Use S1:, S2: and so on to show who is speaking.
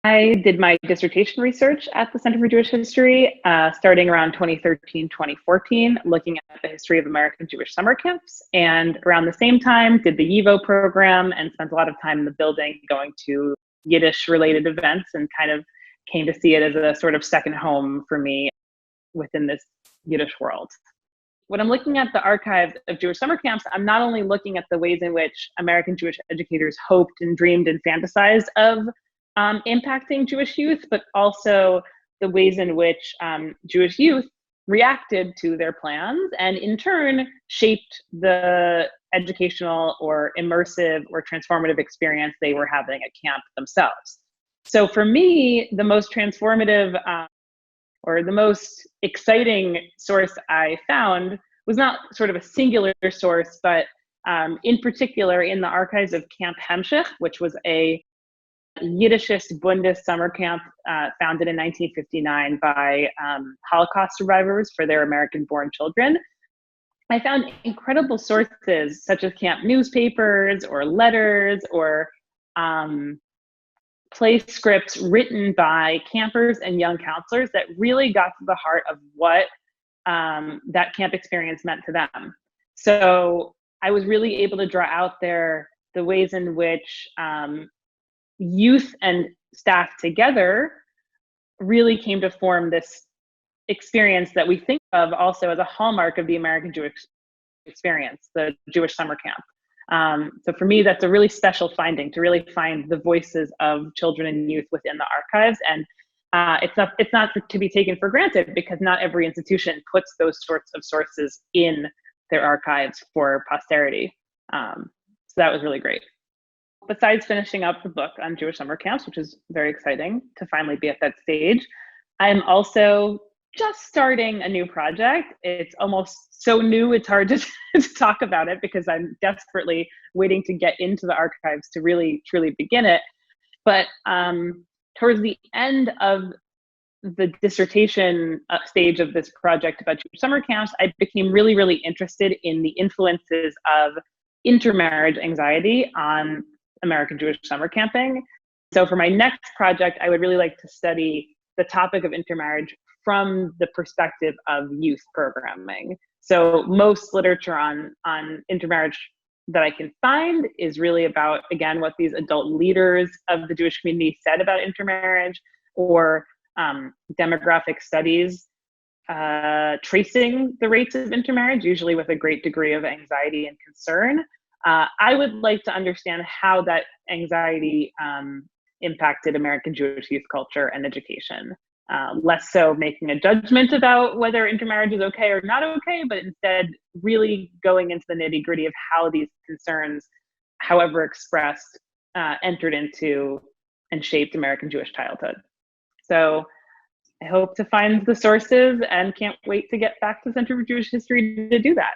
S1: I did my dissertation research at the Center for Jewish History, starting around 2013, 2014, looking at the history of American Jewish summer camps. And around the same time, did the YIVO program and spent a lot of time in the building going to Yiddish related events and kind of came to see it as a sort of second home for me within this Yiddish world. When I'm looking at the archives of Jewish summer camps, I'm not only looking at the ways in which American Jewish educators hoped and dreamed and fantasized of impacting Jewish youth, but also the ways in which Jewish youth reacted to their plans and in turn shaped the educational or immersive or transformative experience they were having at camp themselves. So for me, the most transformative or the most exciting source I found was not sort of a singular source, but in particular in the archives of Camp Hemshech, which was a Yiddishist Bundes summer camp founded in 1959 by Holocaust survivors for their American-born children. I found incredible sources such as camp newspapers or letters or play scripts written by campers and young counselors that really got to the heart of what that camp experience meant to them. So I was really able to draw out there the ways in which youth and staff together really came to form this experience that we think of also as a hallmark of the American Jewish experience, the Jewish summer camp. So for me, that's a really special finding, to really find the voices of children and youth within the archives. And it's not to be taken for granted, because not every institution puts those sorts of sources in their archives for posterity. So that was really great. Besides finishing up the book on Jewish summer camps, which is very exciting to finally be at that stage, I'm also just starting a new project. It's almost so new, it's hard to talk about it because I'm desperately waiting to get into the archives to really, truly begin it. But towards the end of the dissertation stage of this project about Jewish summer camps, I became really, really interested in the influences of intermarriage anxiety on American Jewish summer camping. So for my next project, I would really like to study the topic of intermarriage from the perspective of youth programming. So most literature on intermarriage that I can find is really about, again, what these adult leaders of the Jewish community said about intermarriage, or demographic studies tracing the rates of intermarriage, usually with a great degree of anxiety and concern. I would like to understand how that anxiety impacted American Jewish youth culture and education. Less so making a judgment about whether intermarriage is okay or not okay, but instead really going into the nitty-gritty of how these concerns, however expressed, entered into and shaped American Jewish childhood. So I hope to find the sources and can't wait to get back to Center for Jewish History to do that.